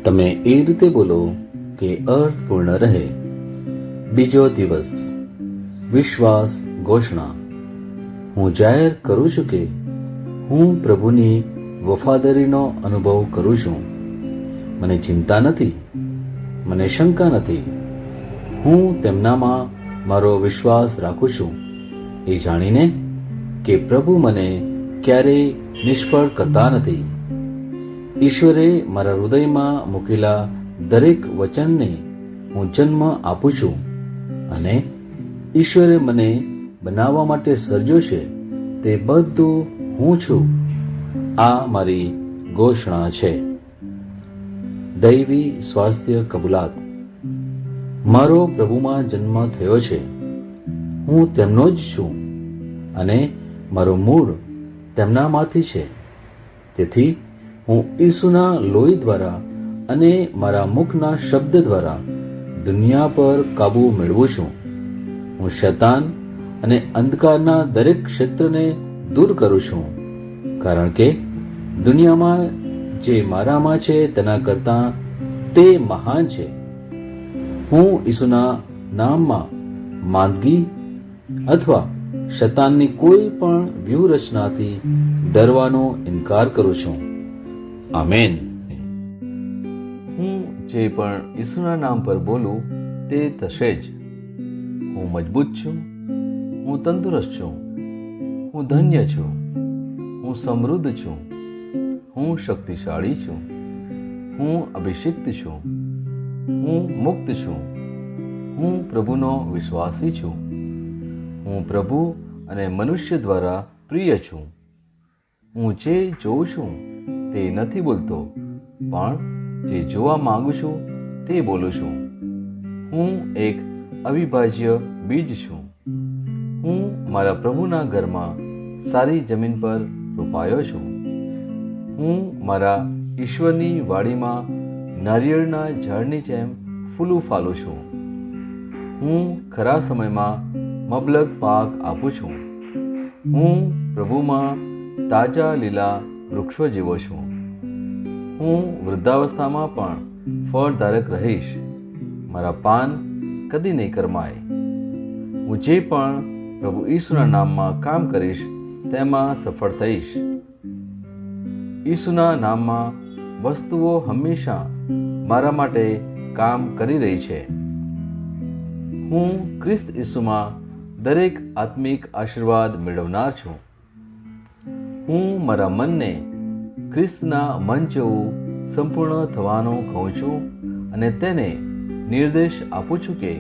તમે એ રીતે બોલો કે અર્થપૂર્ણ રહે. બીજો દિવસ, વિશ્વાસ ઘોષણા. હું જાહેર કરું છું કે હું પ્રભુની વફાદારીનો અનુભવ કરું છું. મને ચિંતા નથી, મને શંકા નથી. હું તેમનામાં મારો વિશ્વાસ રાખું છું, એ જાણીને કે પ્રભુ મને ક્યારેય નિષ્ફળ કરતા નથી. ઈશ્વરે મારા હૃદયમાં મૂકેલા દરેક વચનને હું જન્મ આપું છું અને ઈશ્વરે મને બનાવવા માટે સર્જ્યો છે તે બધું હું છું. આ મારી ઘોષણા છે. દૈવી સ્વાસ્થ્ય કબૂલાત. મારો પ્રભુમાં જન્મ થયો છે. હું તેમનો જ છું અને મારું મૂળ તેમનામાંથી છે. તેથી હું ઈસુના લોહી દ્વારા અને મારા મુખના શબ્દ દ્વારા દુનિયા પર કાબુ મેળવું છું. હું શૈતાન અને અંધકારના દરેક ક્ષેત્રને દૂર કરું છું, કારણ કે દુનિયામાં જે મારામાં છે તેના કરતાં તે મહાન છે. હું ઈસુના નામમાં માંદગી અથવા શૈતાનની કોઈ પણ વ્યૂહરચનાથી ડરવાનો ઇનકાર કરું છું. આમેન. હું જે પણ ઈસુના નામ પર બોલું તે થશે જ. હું મજબૂત છું, હું તંદુરસ્ત છું, હું ધન્ય છું, હું સમૃદ્ધ છું, હું શક્તિશાળી છું, હું અભિષિક્ત છું, હું મુક્ત છું, હું પ્રભુનો વિશ્વાસી છું, હું પ્રભુ અને મનુષ્ય દ્વારા પ્રિય છું. હું જે જોઉં છું તે નથી બોલતો, પણ જે જોવા માંગુ છું તે બોલું છું. હું એક અવિભાજ્ય બીજ છું. હું મારા પ્રભુના ઘરમાં સારી જમીન પર રોપાયો છું. હું મારા ઈશ્વરની વાડીમાં નારિયેળના ઝાડની જેમ ફૂલું ફાલું છું. હું ખરા સમયમાં મબલક પાક આપું છું. હું પ્રભુમાં તાજા લીલા વૃક્ષો જેવો છું. હું વૃદ્ધાવસ્થામાં પણ ફળધારક રહીશ. મારા પાન કદી નહીં કરમાય. હું જે પણ પ્રભુ ઈસુના નામમાં કામ કરીશ તેમાં સફળ થઈશ. ઈસુના નામમાં વસ્તુઓ હંમેશા મારા માટે કામ કરી રહી છે. હું ખ્રિસ્ત ઈસુમાં દરેક આત્મિક આશીર્વાદ મેળવનાર છું. હું મારા મનને ખ્રિસ્તના મન જેવું સંપૂર્ણ થવાનું કહું છું અને તેને નિર્દેશ આપું છું કે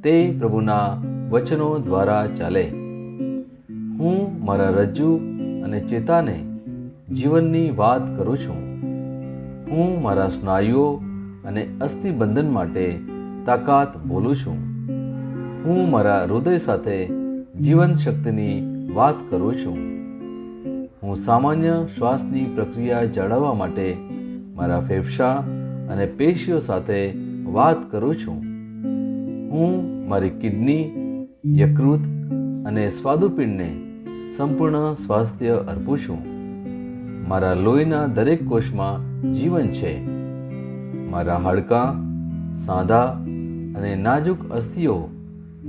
તે પ્રભુના વચનો દ્વારા ચાલે. હું મારા રજ્જુ અને ચેતાને જીવનની વાત કરું છું. હું મારા સ્નાયુઓ અને અસ્થિબંધન માટે તાકાત બોલું છું. હું મારા હૃદય સાથે જીવન શક્તિની વાત કરું છું. હું સામાન્ય શ્વાસની પ્રક્રિયા જાળવવા માટે મારા ફેફસા અને પેશીઓ સાથે વાત કરું છું. હું મારી કિડની, યકૃત અને સ્વાદુપિંડને સંપૂર્ણ સ્વાસ્થ્ય અર્પું છું. મારા લોહીના દરેક કોષમાં જીવન છે. મારા હાડકાં, સાંધા અને નાજુક અસ્થિઓ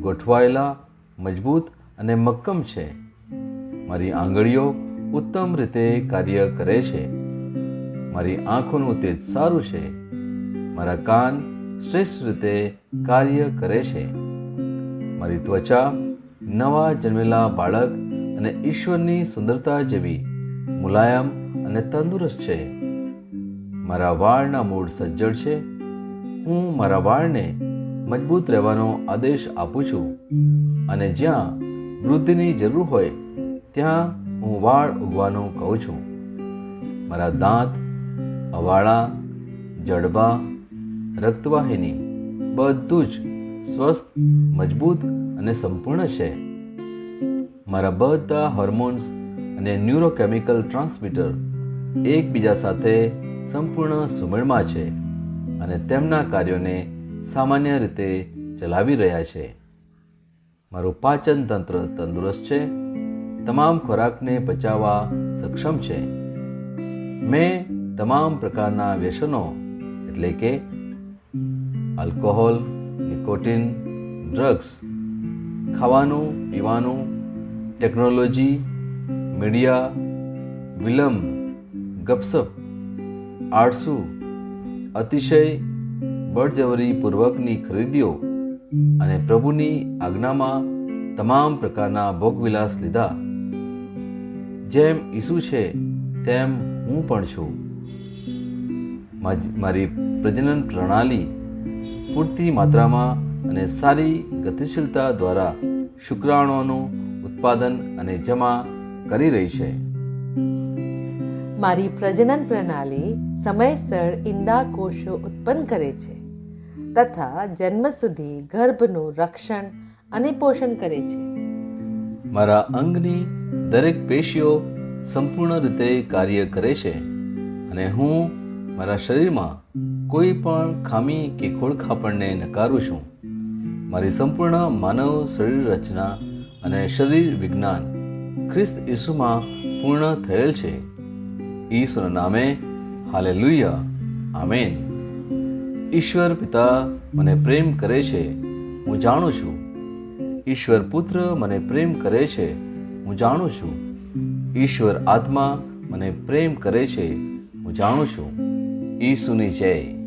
ગોઠવાયેલા, મજબૂત અને મક્કમ છે. મારી આંગળીઓ ઉત્તમ રીતે કાર્ય કરે છે. મારી આંખોનું તેજ સારું છે. મારા કાન શ્રેષ્ઠ રીતે કાર્ય કરે છે. મારી ત્વચા નવા જન્મેલા બાળક અને ઈશ્વરની સુંદરતા જેવી મુલાયમ અને તંદુરસ્ત છે. મારા વાળના મૂળ સજ્જડ છે. હું મારા વાળને મજબૂત રહેવાનો આદેશ આપું છું અને જ્યાં વૃદ્ધિની જરૂર હોય ત્યાં હું વાળ ઉગવાનું કહું છું. મારા દાંત, અવાળા, જડબા, રક્તવાહિની બધું જ સ્વસ્થ, મજબૂત અને સંપૂર્ણ છે. મારા બધા હોર્મોન્સ અને ન્યુરોકેમિકલ ટ્રાન્સમીટર એકબીજા સાથે સંપૂર્ણ સુમેળમાં છે અને તેમના કાર્યોને સામાન્ય રીતે ચલાવી રહ્યા છે. મારું પાચન તંત્ર તંદુરસ્ત છે. તમામ ખોરાકને પચાવવા સક્ષમ છે. મેં તમામ પ્રકારના વ્યસનો એટલે કે આલ્કોહોલ, નિકોટિન, ડ્રગ્સ, ખાવાનું પીવાનું, ટેકનોલોજી, મીડિયા, વિલંબ, ગપસપ, આળસુ, અતિશય બળજબરીપૂર્વકની ખરીદીઓ અને પ્રભુની આજ્ઞામાં તમામ પ્રકારના ભોગવિલાસ લીધા. જેમ ઈસુ છે તેમ હું પણ છું. મારી પ્રજનન પ્રણાલી પૂરતી માત્રામાં અને સારી ગતિશીલતા દ્વારા શુક્રાણુઓનું ઉત્પાદન અને જમા કરી રહી છે. મારી પ્રજનન પ્રણાલી સમયસર ઈંડા કોષો ઉત્પન્ન કરે છે તથા જન્મ સુધી ગર્ભનું રક્ષણ અને પોષણ કરે છે. મારા અંગની દરેક પેશીઓ સંપૂર્ણ રીતે કાર્ય કરે છે અને હું મારા શરીરમાં કોઈ પણ ખામી કે ખોળખાપણને નકારું છું. મારી સંપૂર્ણ માનવ શરીર રચના અને શરીર વિજ્ઞાન ખ્રિસ્ત ઈસુમાં પૂર્ણ થયેલ છે. ઈસુના નામે હાલેલુયા, આમેન. ઈશ્વર પિતા મને પ્રેમ કરે છે, હું જાણું છું. ઈશ્વર પુત્ર મને પ્રેમ કરે છે, હું જાણું છું. ઈશ્વર આત્મા મને પ્રેમ કરે છે, હું જાણું છું. ઈસુની જય.